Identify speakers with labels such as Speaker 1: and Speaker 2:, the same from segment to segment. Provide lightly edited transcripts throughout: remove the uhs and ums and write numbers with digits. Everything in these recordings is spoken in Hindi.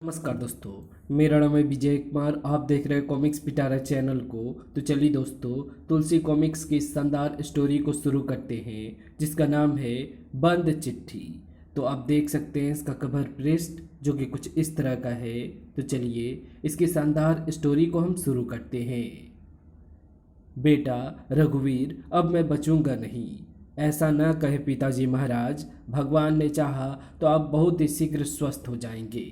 Speaker 1: नमस्कार दोस्तों। मेरा नाम है विजय कुमार। आप देख रहे हैं कॉमिक्स पिटारा चैनल को। तो चलिए दोस्तों, तुलसी कॉमिक्स की शानदार स्टोरी को शुरू करते हैं जिसका नाम है बंद चिट्ठी। तो आप देख सकते हैं इसका कवर पृष्ठ जो कि कुछ इस तरह का है। तो चलिए इसकी शानदार स्टोरी को हम शुरू करते हैं। बेटा रघुवीर, अब मैं बचूंगा नहीं। ऐसा न कहे पिताजी महाराज। भगवान ने चाहा तो आप बहुत ही शीघ्र स्वस्थ हो जाएंगे।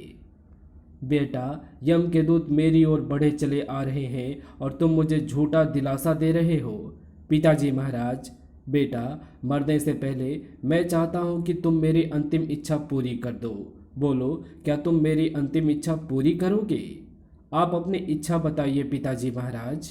Speaker 1: बेटा, यम के दूत मेरी ओर बढ़े चले आ रहे हैं और तुम मुझे झूठा दिलासा दे रहे हो। पिताजी महाराज, बेटा, मरने से पहले मैं चाहता हूं कि तुम मेरी अंतिम इच्छा पूरी कर दो। बोलो, क्या तुम मेरी अंतिम इच्छा पूरी करोगे? आप अपनी इच्छा बताइए पिताजी महाराज।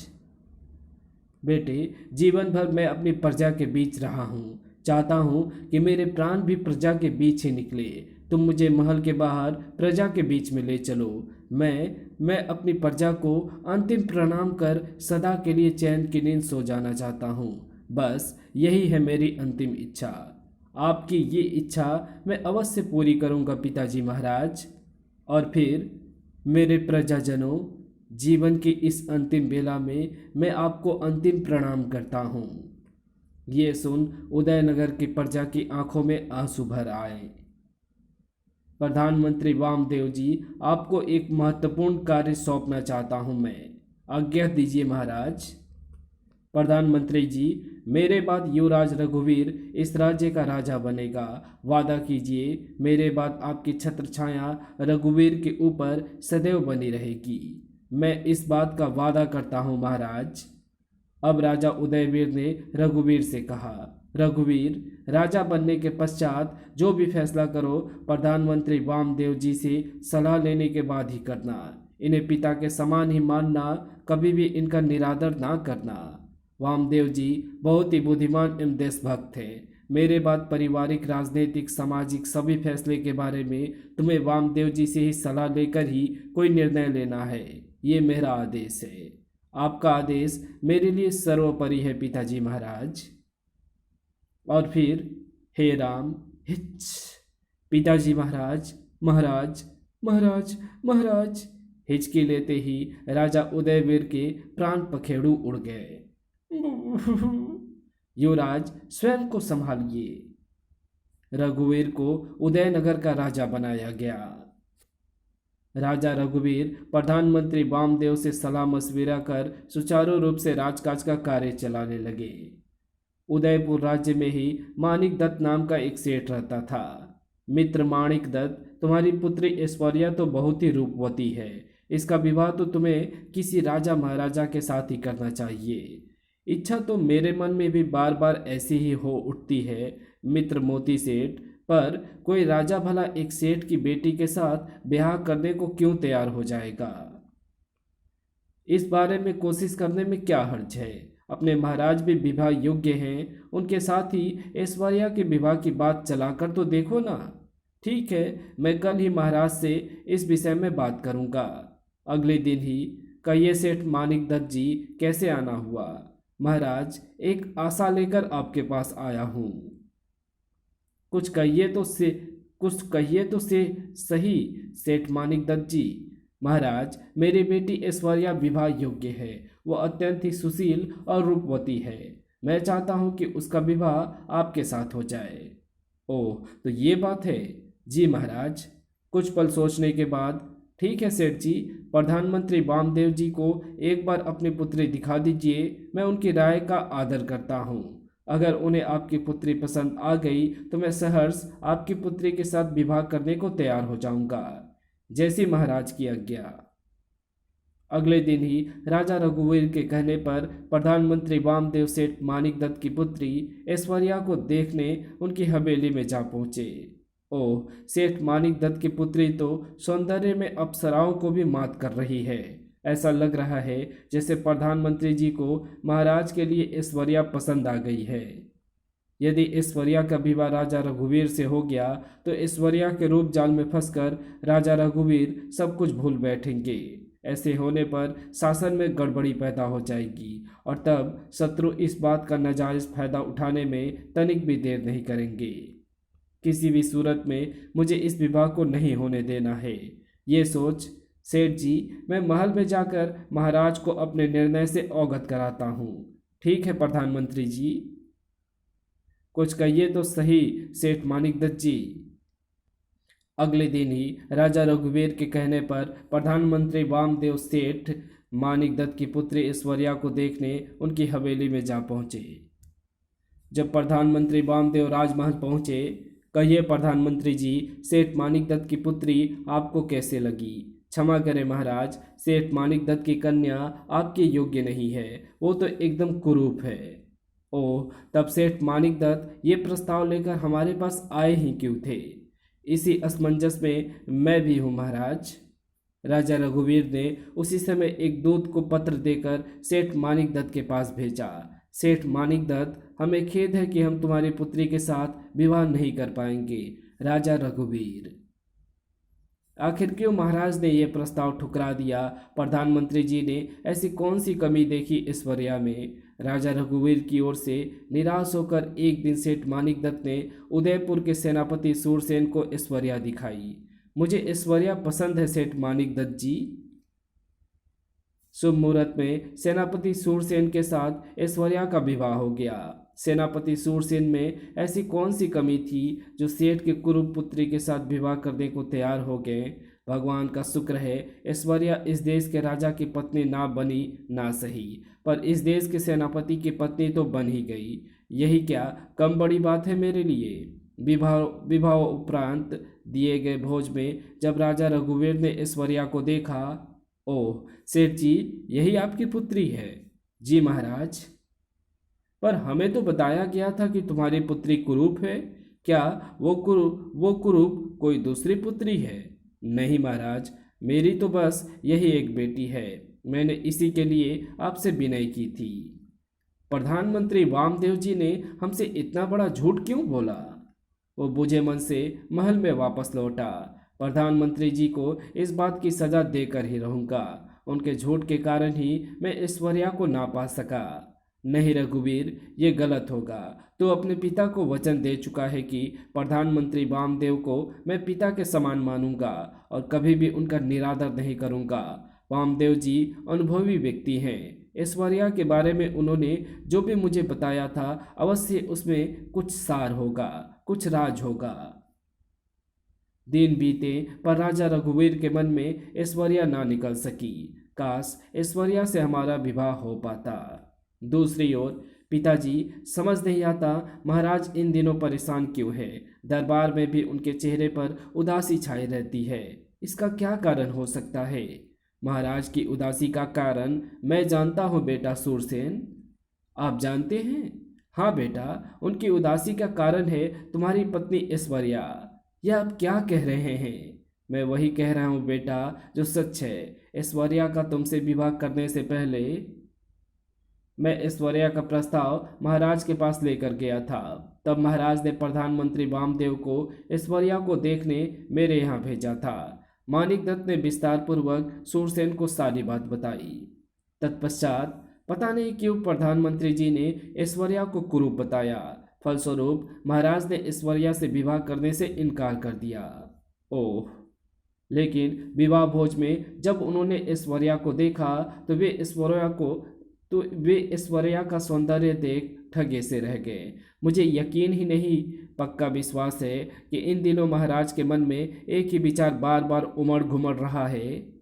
Speaker 1: बेटे, जीवन भर मैं अपनी प्रजा के बीच रहा हूँ। चाहता हूँ कि मेरे प्राण भी प्रजा के बीच ही निकले। तुम मुझे महल के बाहर प्रजा के बीच में ले चलो। मैं अपनी प्रजा को अंतिम प्रणाम कर सदा के लिए चैन की नींद सो जाना चाहता हूँ। बस यही है मेरी अंतिम इच्छा। आपकी ये इच्छा मैं अवश्य पूरी करूँगा पिताजी महाराज। और फिर मेरे प्रजाजनों, जीवन की इस अंतिम बेला में मैं आपको अंतिम प्रणाम करता हूँ। ये सुन उदयनगर की प्रजा की आंखों में आंसू भर आए। प्रधानमंत्री वामदेव जी, आपको एक महत्वपूर्ण कार्य सौंपना चाहता हूँ मैं। आज्ञा दीजिए महाराज। प्रधानमंत्री जी, मेरे बाद युवराज रघुवीर इस राज्य का राजा बनेगा। वादा कीजिए, मेरे बाद आपकी छत्र छाया रघुवीर के ऊपर सदैव बनी रहेगी। मैं इस बात का वादा करता हूँ महाराज। अब राजा उदयवीर ने रघुवीर से कहा, रघुवीर, राजा बनने के पश्चात जो भी फैसला करो प्रधानमंत्री वामदेव जी से सलाह लेने के बाद ही करना। इन्हें पिता के समान ही मानना, कभी भी इनका निरादर ना करना। वामदेव जी बहुत ही बुद्धिमान एवं देशभक्त थे। मेरे बाद पारिवारिक, राजनीतिक, सामाजिक सभी फैसले के बारे में तुम्हें वामदेव जी से ही सलाह लेकर ही कोई निर्णय लेना है। ये मेरा आदेश है। आपका आदेश मेरे लिए सर्वोपरि है पिताजी महाराज। और फिर हे राम, हिच। पिताजी महाराज, महाराज, महाराज, महाराज। हिचकी लेते ही राजा उदयवीर के प्राण पखेरु उड़ गए। युवराज, स्वयं को संभालिए। रघुवीर को उदयनगर का राजा बनाया गया। राजा रघुवीर प्रधानमंत्री वामदेव से सलाह मशविरा कर सुचारू रूप से राजकाज का कार्य चलाने लगे। उदयपुर राज्य में ही माणिक दत्त नाम का एक सेठ रहता था। मित्र माणिक दत्त, तुम्हारी पुत्री ऐश्वर्या तो बहुत ही रूपवती है। इसका विवाह तो तुम्हें किसी राजा महाराजा के साथ ही करना चाहिए। इच्छा तो मेरे मन में भी बार बार ऐसी ही हो उठती है मित्र मोती सेठ, पर कोई राजा भला एक सेठ की बेटी के साथ ब्याह करने को क्यों तैयार हो जाएगा? इस बारे में कोशिश करने में क्या हर्ज है? अपने महाराज भी विवाह योग्य हैं, उनके साथ ही ऐश्वर्या के विवाह की बात चलाकर तो देखो ना। ठीक है, मैं कल ही महाराज से इस विषय में बात करूंगा। अगले दिन ही कहिए सेठ माणिक दत्त जी, कैसे आना हुआ? महाराज, एक आशा लेकर आपके पास आया हूँ। कुछ कहिए तो से सही सेठ माणिक दत्त जी। महाराज, मेरी बेटी ऐश्वर्या विवाह योग्य है। वह अत्यंत ही सुशील और रूपवती है। मैं चाहता हूँ कि उसका विवाह आपके साथ हो जाए। ओह, तो ये बात है। जी महाराज। कुछ पल सोचने के बाद, ठीक है सेठ जी, प्रधानमंत्री वामदेव जी को एक बार अपनी पुत्री दिखा दीजिए। मैं उनकी राय का आदर करता हूँ। अगर उन्हें आपकी पुत्री पसंद आ गई तो मैं सहर्ष आपकी पुत्री के साथ विवाह करने को तैयार हो जाऊंगा। जैसी महाराज की आज्ञा। अगले दिन ही राजा रघुवीर के कहने पर प्रधानमंत्री वामदेव सेठ माणिक दत्त की पुत्री ऐश्वर्या को देखने उनकी हवेली में जा पहुंचे। ओह, सेठ माणिक दत्त की पुत्री तो सौंदर्य में अप्सराओं को भी मात कर रही है। ऐसा लग रहा है जैसे प्रधानमंत्री जी को महाराज के लिए ऐश्वर्या पसंद आ गई है। यदि ऐश्वर्या का विवाह राजा रघुवीर से हो गया तो ऐश्वर्या के रूप जाल में फंसकर राजा रघुवीर सब कुछ भूल बैठेंगे। ऐसे होने पर शासन में गड़बड़ी पैदा हो जाएगी और तब शत्रु इस बात का नाजायज फायदा उठाने में तनिक भी देर नहीं करेंगे। किसी भी सूरत में मुझे इस विवाह को नहीं होने देना है। ये सोच सेठ जी, मैं महल में जाकर महाराज को अपने निर्णय से अवगत कराता हूँ। ठीक है प्रधानमंत्री जी। कुछ कहिए तो सही सेठ मानिकदत्त जी। अगले दिन ही राजा रघुवीर के कहने पर प्रधानमंत्री वामदेव सेठ मानिकदत्त की पुत्री ऐश्वर्या को देखने उनकी हवेली में जा पहुंचे। जब प्रधानमंत्री वामदेव राजमहल पहुंचे, कहिए प्रधानमंत्री जी, सेठ मानिकदत्त की पुत्री आपको कैसे लगी? क्षमा करें महाराज, सेठ मानिकदत्त की कन्या आपके योग्य नहीं है, वो तो एकदम कुरूप है। ओह, तब सेठ मानिकदत्त ये प्रस्ताव लेकर हमारे पास आए ही क्यों थे? इसी असमंजस में मैं भी हूँ महाराज। राजा रघुवीर ने उसी समय एक दूत को पत्र देकर सेठ मानिकदत्त के पास भेजा। सेठ मानिकदत्त, हमें खेद है कि हम तुम्हारी पुत्री के साथ विवाह नहीं कर पाएंगे। राजा रघुवीर। आखिर क्यों महाराज ने यह प्रस्ताव ठुकरा दिया? प्रधानमंत्री जी ने ऐसी कौन सी कमी देखी ऐश्वर्या में? राजा रघुवीर की ओर से निराश होकर एक दिन सेठ मानिकदत्त ने उदयपुर के सेनापति सूरसेन को ऐश्वर्या दिखाई। मुझे ऐश्वर्या पसंद है सेठ मानिकदत्त जी। शुभ मुहूर्त में सेनापति सूरसेन के साथ ऐश्वर्या का विवाह हो गया। सेनापति सूरसेन में ऐसी कौन सी कमी थी जो सेठ के कुरूप पुत्री के साथ विवाह करने को तैयार हो गए? भगवान का शुक्र है, ऐश्वर्या इस देश के राजा की पत्नी ना बनी ना सही, पर इस देश के सेनापति की पत्नी तो बन ही गई। यही क्या कम बड़ी बात है मेरे लिए। विवाह विवाह उपरांत दिए गए भोज में जब राजा रघुवीर ने ऐश्वर्या को देखा, ओह सेठ जी, यही आपकी पुत्री है? जी महाराज। पर हमें तो बताया गया था कि तुम्हारी पुत्री कुरूप है। क्या वो कुरूप कोई दूसरी पुत्री है? नहीं महाराज, मेरी तो बस यही एक बेटी है। मैंने इसी के लिए आपसे विनय की थी। प्रधानमंत्री वामदेव जी ने हमसे इतना बड़ा झूठ क्यों बोला? वो बुझे मन से महल में वापस लौटा। प्रधानमंत्री जी को इस बात की सजा देकर ही रहूंगा। उनके झूठ के कारण ही मैं ऐश्वर्या को ना पा सका। नहीं रघुवीर, ये गलत होगा। तो अपने पिता को वचन दे चुका है कि प्रधानमंत्री वामदेव को मैं पिता के समान मानूंगा और कभी भी उनका निरादर नहीं करूंगा। वामदेव जी अनुभवी व्यक्ति हैं। ऐश्वर्या के बारे में उन्होंने जो भी मुझे बताया था, अवश्य उसमें कुछ सार होगा, कुछ राज होगा। दिन बीते पर राजा रघुवीर के मन में ऐश्वर्या ना निकल सकी। काश ऐश्वर्या से हमारा विवाह हो पाता। दूसरी ओर पिताजी, समझ नहीं आता महाराज इन दिनों परेशान क्यों है। दरबार में भी उनके चेहरे पर उदासी छाई रहती है। इसका क्या कारण हो सकता है? महाराज की उदासी का कारण मैं जानता हूँ बेटा सूरसेन। आप जानते हैं? हाँ बेटा, उनकी उदासी का कारण है तुम्हारी पत्नी ऐश्वर्या। यह आप क्या कह रहे हैं? मैं वही कह रहा हूँ बेटा जो सच है। ऐश्वर्या का तुमसे विवाह करने से पहले मैं ऐश्वर्या का प्रस्ताव महाराज के पास लेकर गया था। तब महाराज ने प्रधानमंत्री वामदेव को ऐश्वर्या को देखने मेरे यहाँ भेजा था। मानिकदत्त ने विस्तार पूर्वक सूरसेन को सारी बात बताई। तत्पश्चात पता नहीं क्यों प्रधानमंत्री जी ने ऐश्वर्या को कुरूप बताया। फलस्वरूप महाराज ने ऐश्वर्या से विवाह करने से इनकार कर दिया। ओह, लेकिन विवाह भोज में जब उन्होंने ऐश्वर्या को देखा तो वे ऐश्वर्या का सौंदर्य देख ठगे से रह गए। मुझे यकीन ही नहीं, पक्का विश्वास है कि इन दिनों महाराज के मन में एक ही विचार बार बार उमड़ घुमड़ रहा है,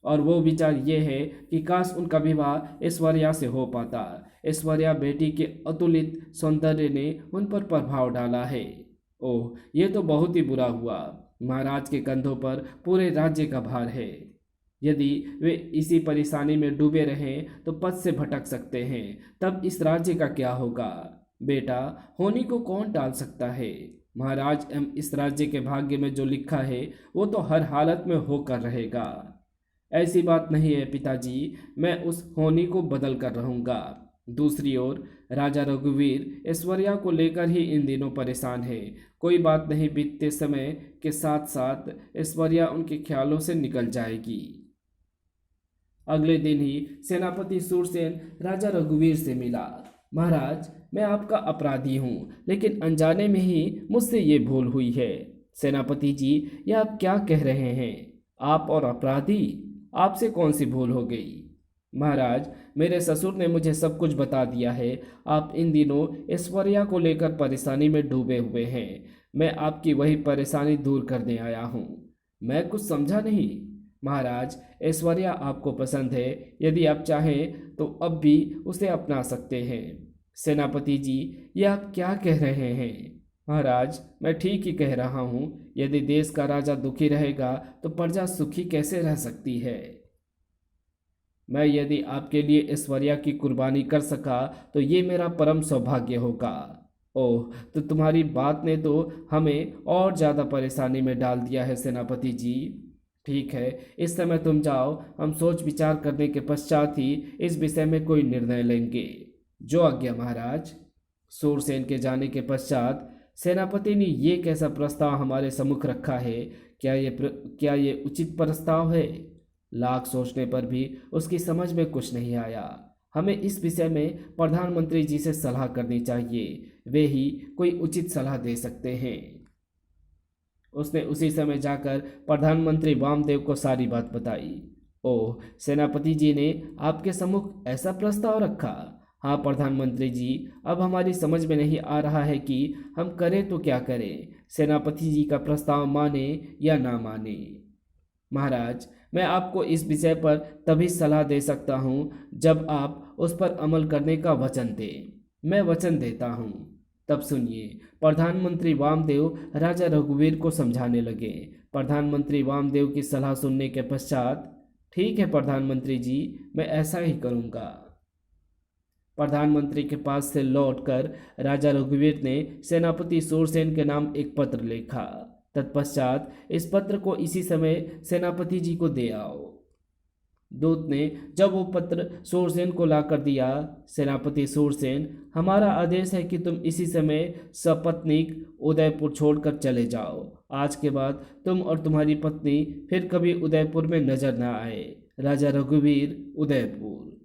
Speaker 1: और वो विचार ये है कि काश उनका विवाह ऐश्वर्या से हो पाता। ऐश्वर्या बेटी के अतुलित सौंदर्य ने उन पर प्रभाव डाला है। ओह, ये तो बहुत ही बुरा हुआ। महाराज के कंधों पर पूरे राज्य का भार है। यदि वे इसी परेशानी में डूबे रहें तो पद से भटक सकते हैं। तब इस राज्य का क्या होगा? बेटा, होनी को कौन टाल सकता है? महाराज एवं इस राज्य के भाग्य में जो लिखा है वो तो हर हालत में होकर रहेगा। ऐसी बात नहीं है पिताजी, मैं उस होनी को बदल कर रहूँगा। दूसरी ओर राजा रघुवीर ऐश्वर्या को लेकर ही इन दिनों परेशान है। कोई बात नहीं, बीतते समय के साथ साथ ऐश्वर्या उनके ख्यालों से निकल जाएगी। अगले दिन ही सेनापति सूरसेन राजा रघुवीर से मिला। महाराज, मैं आपका अपराधी हूँ, लेकिन अनजाने में ही मुझसे ये भूल हुई है। सेनापति जी, ये आप क्या कह रहे हैं? आप और अपराधी? आपसे कौन सी भूल हो गई? महाराज, मेरे ससुर ने मुझे सब कुछ बता दिया है। आप इन दिनों ऐश्वर्या को लेकर परेशानी में डूबे हुए हैं। मैं आपकी वही परेशानी दूर करने आया हूँ। मैं कुछ समझा नहीं। महाराज, ऐश्वर्या आपको पसंद है। यदि आप चाहें तो अब भी उसे अपना सकते हैं। सेनापति जी, ये आप क्या कह रहे हैं? महाराज, मैं ठीक ही कह रहा हूँ। यदि देश का राजा दुखी रहेगा तो प्रजा सुखी कैसे रह सकती है? मैं यदि आपके लिए ऐश्वर्या की कुर्बानी कर सका तो ये मेरा परम सौभाग्य होगा। ओह, तो तुम्हारी बात ने तो हमें और ज़्यादा परेशानी में डाल दिया है सेनापति जी। ठीक है, इस समय तुम जाओ। हम सोच विचार करने के पश्चात ही इस विषय में कोई निर्णय लेंगे। जो आज्ञा महाराज। सूरसेन के जाने के पश्चात सेनापति ने ये कैसा प्रस्ताव हमारे सम्मुख रखा है? क्या ये उचित प्रस्ताव है? लाख सोचने पर भी उसकी समझ में कुछ नहीं आया। हमें इस विषय में प्रधानमंत्री जी से सलाह करनी चाहिए। वे ही कोई उचित सलाह दे सकते हैं। उसने उसी समय जाकर प्रधानमंत्री वामदेव को सारी बात बताई। ओह, सेनापति जी ने आपके सम्मुख ऐसा प्रस्ताव रखा? हाँ प्रधानमंत्री जी, अब हमारी समझ में नहीं आ रहा है कि हम करें तो क्या करें। सेनापति जी का प्रस्ताव माने या ना माने। महाराज, मैं आपको इस विषय पर तभी सलाह दे सकता हूँ जब आप उस पर अमल करने का वचन दें। मैं वचन देता हूँ। तब सुनिए। प्रधानमंत्री वामदेव राजा रघुवीर को समझाने लगे। प्रधानमंत्री वामदेव की सलाह सुनने के पश्चात, ठीक है प्रधानमंत्री जी, मैं ऐसा ही करूँगा। प्रधानमंत्री के पास से लौटकर राजा रघुवीर ने सेनापति सूरसेन के नाम एक पत्र लिखा। तत्पश्चात इस पत्र को इसी समय सेनापति जी को दे आओ। दूत ने जब वो पत्र सूरसेन को लाकर दिया, सेनापति सूरसेन, हमारा आदेश है कि तुम इसी समय सपत्नीक उदयपुर छोड़कर चले जाओ। आज के बाद तुम और तुम्हारी पत्नी फिर कभी उदयपुर में नजर न आए। राजा रघुवीर, उदयपुर।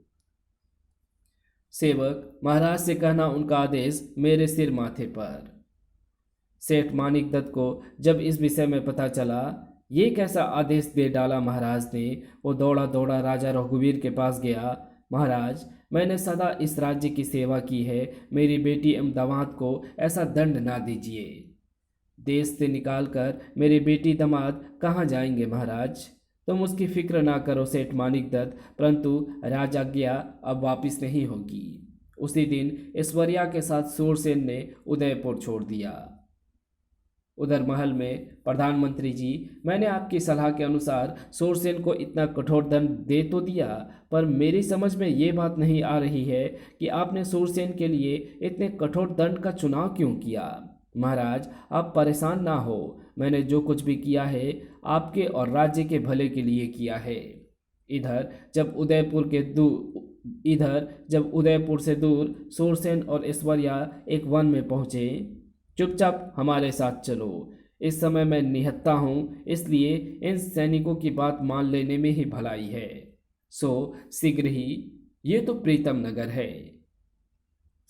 Speaker 1: सेवक, महाराज से कहना उनका आदेश मेरे सिर माथे पर। सेठ मानिक दत्त को जब इस विषय में पता चला, ये कैसा आदेश दे डाला महाराज ने, वो दौड़ा दौड़ा राजा रघुवीर के पास गया। महाराज, मैंने सदा इस राज्य की सेवा की है। मेरी बेटी एवं दामाद को ऐसा दंड ना दीजिए। देश से निकालकर मेरी बेटी दामाद कहाँ जाएंगे महाराज? तुम उसकी फिक्र ना करो सेठ मानिक दत्त, परंतु राजाज्ञा अब वापिस नहीं होगी। उसी दिन ऐश्वर्या के साथ सूरसेन ने उदयपुर छोड़ दिया। उधर महल में, प्रधानमंत्री जी, मैंने आपकी सलाह के अनुसार सूरसेन को इतना कठोर दंड दे तो दिया, पर मेरी समझ में ये बात नहीं आ रही है कि आपने सूरसेन के लिए इतने कठोर दंड का चुनाव क्यों किया। महाराज, आप परेशान ना हो। मैंने जो कुछ भी किया है आपके और राज्य के भले के लिए किया है। इधर जब उदयपुर से दूर सूरसेन और ऐश्वर्या एक वन में पहुँचे। चुपचाप हमारे साथ चलो। इस समय मैं निहत्था हूँ, इसलिए इन सैनिकों की बात मान लेने में ही भलाई है। सो शीघ्र ही, ये तो प्रीतम नगर है।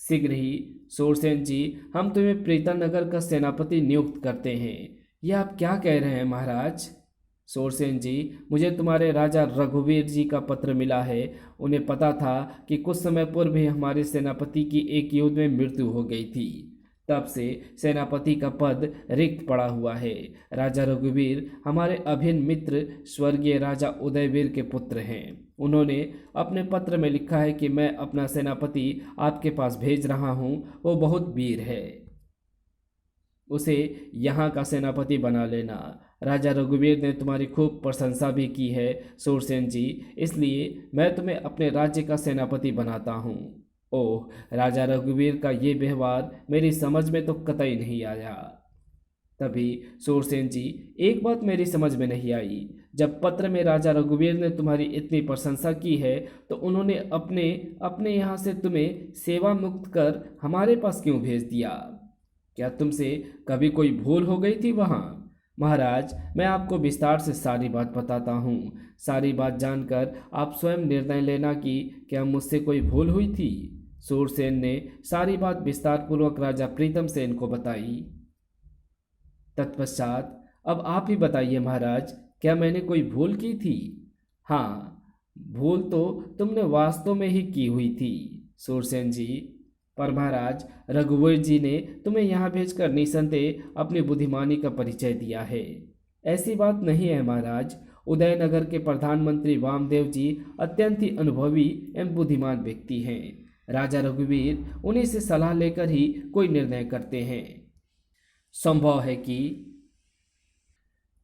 Speaker 1: शीघ्र ही सूरसेन जी, हम तुम्हें प्रीतम नगर का सेनापति नियुक्त करते हैं। यह आप क्या कह रहे हैं महाराज? सूरसेन जी, मुझे तुम्हारे राजा रघुवीर जी का पत्र मिला है। उन्हें पता था कि कुछ समय पूर्व ही हमारे सेनापति की एक युद्ध में मृत्यु हो गई थी। तब से सेनापति का पद रिक्त पड़ा हुआ है। राजा रघुवीर हमारे अभिन्न मित्र स्वर्गीय राजा उदयवीर के पुत्र हैं। उन्होंने अपने पत्र में लिखा है कि मैं अपना सेनापति आपके पास भेज रहा हूँ। वो बहुत वीर है, उसे यहाँ का सेनापति बना लेना। राजा रघुवीर ने तुम्हारी खूब प्रशंसा भी की है सूरसेन जी, इसलिए मैं तुम्हें अपने राज्य का सेनापति बनाता हूँ। ओह, राजा रघुवीर का ये व्यवहार मेरी समझ में तो कतई नहीं आया। तभी सूरसेन जी, एक बात मेरी समझ में नहीं आई। जब पत्र में राजा रघुवीर ने तुम्हारी इतनी प्रशंसा की है तो उन्होंने अपने यहाँ से तुम्हें सेवा मुक्त कर हमारे पास क्यों भेज दिया? क्या तुमसे कभी कोई भूल हो गई थी वहाँ? महाराज, मैं आपको विस्तार से सारी बात बताता हूँ। सारी बात जानकर आप स्वयं निर्णय लेना कि क्या मुझसे कोई भूल हुई थी। सूरसेन ने सारी बात विस्तार पूर्वक राजा प्रीतम सेन को बताई। तत्पश्चात, अब आप ही बताइए महाराज, क्या मैंने कोई भूल की थी? हाँ, भूल तो तुमने वास्तव में ही की हुई थी सूरसेन जी। पर महाराज, रघुवीर जी ने तुम्हें यहाँ भेजकर निसंदेह अपनी बुद्धिमानी का परिचय दिया है। ऐसी बात नहीं है महाराज। उदयनगर के प्रधानमंत्री वामदेव जी अत्यंत ही अनुभवी एवं बुद्धिमान व्यक्ति हैं। राजा रघुवीर उन्हीं से सलाह लेकर ही कोई निर्णय करते हैं। संभव है कि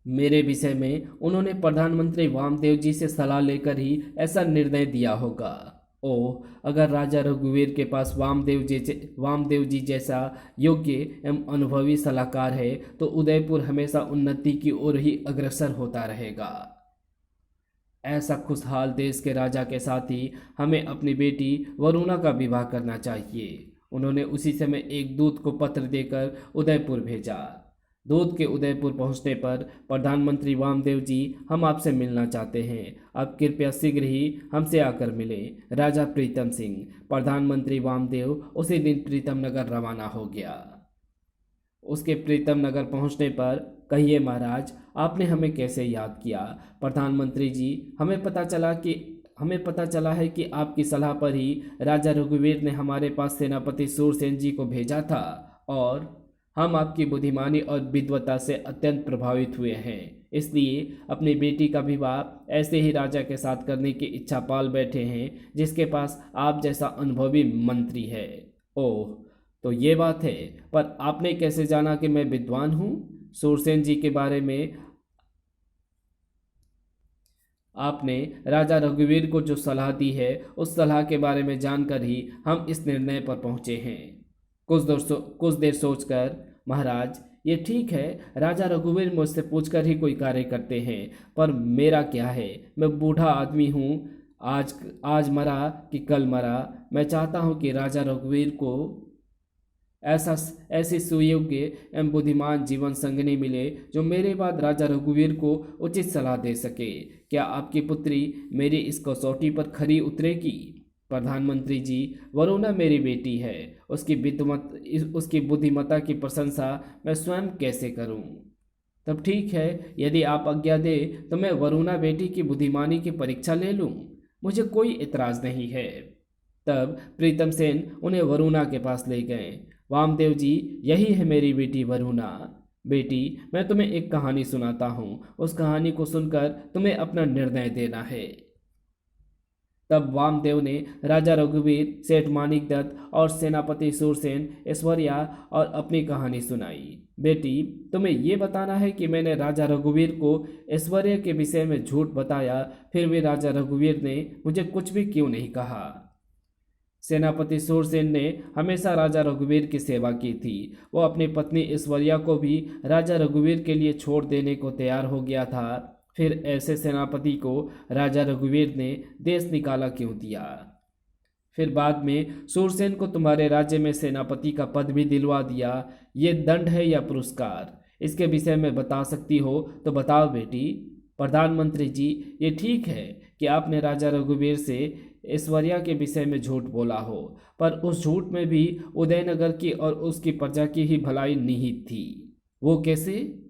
Speaker 1: मेरे विषय में उन्होंने प्रधानमंत्री वामदेव जी से सलाह लेकर ही ऐसा निर्णय दिया होगा। ओह, अगर राजा रघुवीर के पास वामदेव जी जैसा योग्य एवं अनुभवी सलाहकार है तो उदयपुर हमेशा उन्नति की ओर ही अग्रसर होता रहेगा। ऐसा खुशहाल देश के राजा के साथ ही हमें अपनी बेटी वरुणा का विवाह करना चाहिए। उन्होंने उसी समय एक दूत को पत्र देकर उदयपुर भेजा। दूत के उदयपुर पहुंचने पर, प्रधानमंत्री वामदेव जी, हम आपसे मिलना चाहते हैं। आप कृपया शीघ्र ही हमसे आकर मिलें। राजा प्रीतम सिंह। प्रधानमंत्री वामदेव उसी दिन प्रीतम नगर रवाना हो गया। उसके प्रीतम नगर पहुंचने पर, कहिए महाराज, आपने हमें कैसे याद किया? प्रधानमंत्री जी, हमें पता चला है कि आपकी सलाह पर ही राजा रघुवीर ने हमारे पास सेनापति सूरसेन जी को भेजा था और हम आपकी बुद्धिमानी और विद्वता से अत्यंत प्रभावित हुए हैं। इसलिए अपनी बेटी का विवाह ऐसे ही राजा के साथ करने की इच्छा पाल बैठे हैं जिसके पास आप जैसा अनुभवी मंत्री है। ओह, तो ये बात है। पर आपने कैसे जाना कि मैं विद्वान हूँ? सूरसेन जी के बारे में आपने राजा रघुवीर को जो सलाह दी है उस सलाह के बारे में जानकर ही हम इस निर्णय पर पहुँचे हैं। कुछ देर सोचकर, महाराज, ये ठीक है, राजा रघुवीर मुझसे पूछकर ही कोई कार्य करते हैं, पर मेरा क्या है? मैं बूढ़ा आदमी हूँ, आज मरा कि कल मरा। मैं चाहता हूँ कि राजा रघुवीर को ऐसी सुयोग्य एवं बुद्धिमान जीवन संगिनी मिले जो मेरे बाद राजा रघुवीर को उचित सलाह दे सके। क्या आपकी पुत्री मेरी इस कसौटी पर खरी उतरेगी? प्रधानमंत्री जी, वरुणा मेरी बेटी है। उसकी बुद्धिमत्ता की प्रशंसा मैं स्वयं कैसे करूं? तब ठीक है, यदि आप आज्ञा दे तो मैं वरुणा बेटी की बुद्धिमानी की परीक्षा ले लूं। मुझे कोई इतराज नहीं है। तब प्रीतम सेन उन्हें वरुणा के पास ले गए। वामदेव जी, यही है मेरी बेटी वरुणा। बेटी, मैं तुम्हें एक कहानी सुनाता हूँ। उस कहानी को सुनकर तुम्हें अपना निर्णय देना है। तब वामदेव ने राजा रघुवीर, सेठ मानिकदत्त और सेनापति सूरसेन, ऐश्वर्या और अपनी कहानी सुनाई। बेटी, तुम्हें ये बताना है कि मैंने राजा रघुवीर को ऐश्वर्या के विषय में झूठ बताया, फिर भी राजा रघुवीर ने मुझे कुछ भी क्यों नहीं कहा? सेनापति सूरसेन ने हमेशा राजा रघुवीर की सेवा की थी। वो अपनी पत्नी ऐश्वर्या को भी राजा रघुवीर के लिए छोड़ देने को तैयार हो गया था। फिर ऐसे सेनापति को राजा रघुवीर ने देश निकाला क्यों दिया? फिर बाद में सूरसेन को तुम्हारे राज्य में सेनापति का पद भी दिलवा दिया। ये दंड है या पुरस्कार? इसके विषय में बता सकती हो तो बताओ बेटी। प्रधानमंत्री जी, ये ठीक है कि आपने राजा रघुवीर से ऐश्वर्या के विषय में झूठ बोला हो, पर उस झूठ में भी उदयनगर की और उसकी प्रजा की ही भलाई निहित थी। वो कैसे?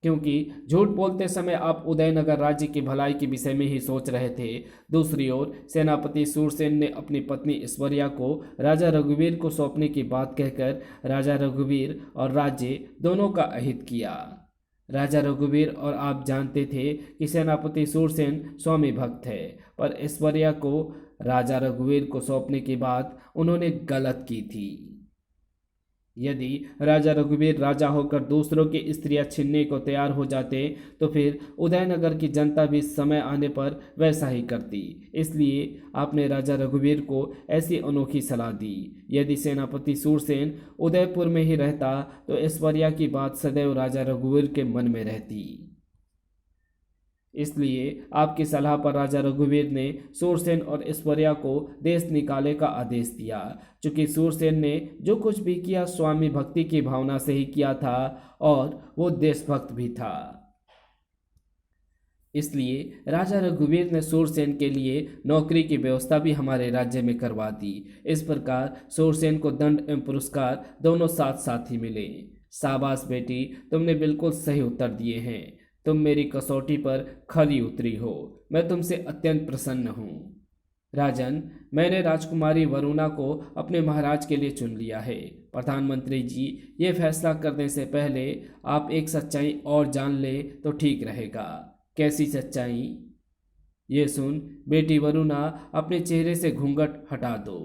Speaker 1: क्योंकि झूठ बोलते समय आप उदयनगर राज्य की भलाई के विषय में ही सोच रहे थे। दूसरी ओर सेनापति सूरसेन ने अपनी पत्नी ऐश्वर्या को राजा रघुवीर को सौंपने की बात कहकर राजा रघुवीर और राज्य दोनों का अहित किया। राजा रघुवीर और आप जानते थे कि सेनापति सूरसेन स्वामी भक्त है, पर ऐश्वर्या को राजा रघुवीर को सौंपने की बात उन्होंने गलत की थी। यदि राजा रघुवीर राजा होकर दूसरों की स्त्रियां छीनने को तैयार हो जाते तो फिर उदयनगर की जनता भी समय आने पर वैसा ही करती। इसलिए आपने राजा रघुवीर को ऐसी अनोखी सलाह दी। यदि सेनापति सूरसेन उदयपुर में ही रहता तो ऐश्वर्या की बात सदैव राजा रघुवीर के मन में रहती। इसलिए आपकी सलाह पर राजा रघुवीर ने सूरसेन और ऐश्वर्या को देश निकाले का आदेश दिया। चूंकि सूरसेन ने जो कुछ भी किया स्वामी भक्ति की भावना से ही किया था और वो देशभक्त भी था, इसलिए राजा रघुवीर ने सूरसेन के लिए नौकरी की व्यवस्था भी हमारे राज्य में करवा दी। इस प्रकार सूरसेन को दंड एवं पुरस्कार दोनों साथ साथ ही मिले। शाबाश बेटी, तुमने बिल्कुल सही उत्तर दिए हैं। तुम मेरी कसौटी पर खरी उतरी हो। मैं तुमसे अत्यंत प्रसन्न हूँ। राजन, मैंने राजकुमारी वरुणा को अपने महाराज के लिए चुन लिया है। प्रधानमंत्री जी, ये फैसला करने से पहले आप एक सच्चाई और जान ले तो ठीक रहेगा। कैसी सच्चाई? ये सुन बेटी वरुणा, अपने चेहरे से घूंघट हटा दो।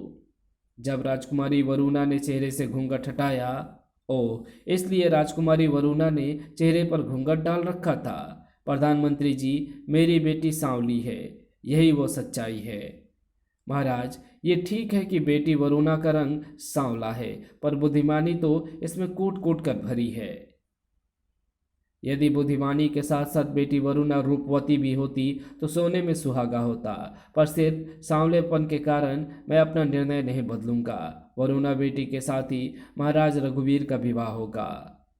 Speaker 1: जब राजकुमारी वरुणा ने चेहरे से घूंघट हटाया, ओह, इसलिए राजकुमारी वरुणा ने चेहरे पर घूंघट डाल रखा था। प्रधानमंत्री जी, मेरी बेटी सांवली है, यही वो सच्चाई है। महाराज, ये ठीक है कि बेटी वरुणा का रंग सांवला है, पर बुद्धिमानी तो इसमें कूट कूट कर भरी है। यदि बुद्धिमानी के साथ साथ बेटी वरुणा रूपवती भी होती तो सोने में सुहागा होता, पर सिर्फ सांवलेपन के कारण मैं अपना निर्णय नहीं बदलूंगा। वरुणा बेटी के साथ ही महाराज रघुवीर का विवाह होगा।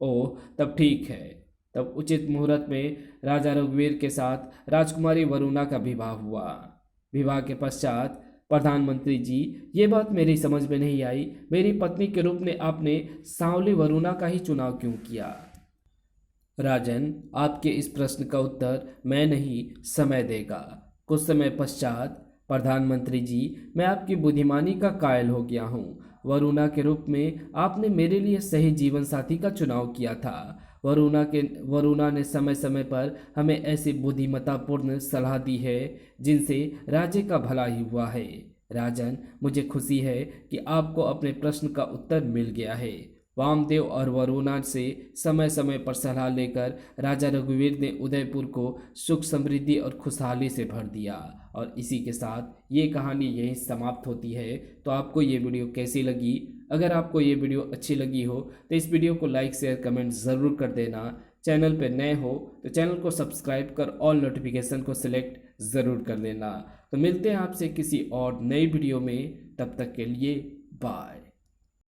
Speaker 1: ओह, तब ठीक है। तब उचित मुहूर्त में राजा रघुवीर के साथ राजकुमारी वरुणा का विवाह हुआ। विवाह के पश्चात, प्रधानमंत्री जी, ये बात मेरी समझ में नहीं आई, मेरी पत्नी के रूप में आपने सांवली वरुणा का ही चुनाव क्यों किया? राजन, आपके इस प्रश्न का उत्तर मैं नहीं, समय देगा। कुछ समय पश्चात, प्रधानमंत्री जी, मैं आपकी बुद्धिमानी का कायल हो गया हूँ। वरुणा के रूप में आपने मेरे लिए सही जीवन साथी का चुनाव किया था। वरुणा ने समय समय पर हमें ऐसी बुद्धिमत्तापूर्ण सलाह दी है जिनसे राज्य का भला ही हुआ है। राजन, मुझे खुशी है कि आपको अपने प्रश्न का उत्तर मिल गया है। वामदेव और वरुणा से समय समय पर सलाह लेकर राजा रघुवीर ने उदयपुर को सुख समृद्धि और खुशहाली से भर दिया। और इसी के साथ ये कहानी यहीं समाप्त होती है। तो आपको ये वीडियो कैसी लगी? अगर आपको ये वीडियो अच्छी लगी हो तो इस वीडियो को लाइक शेयर कमेंट ज़रूर कर देना। चैनल पर नए हो तो चैनल को सब्सक्राइब कर ऑल नोटिफिकेशन को सिलेक्ट ज़रूर कर लेना। तो मिलते हैं आपसे किसी और नई वीडियो में, तब तक के लिए बाय।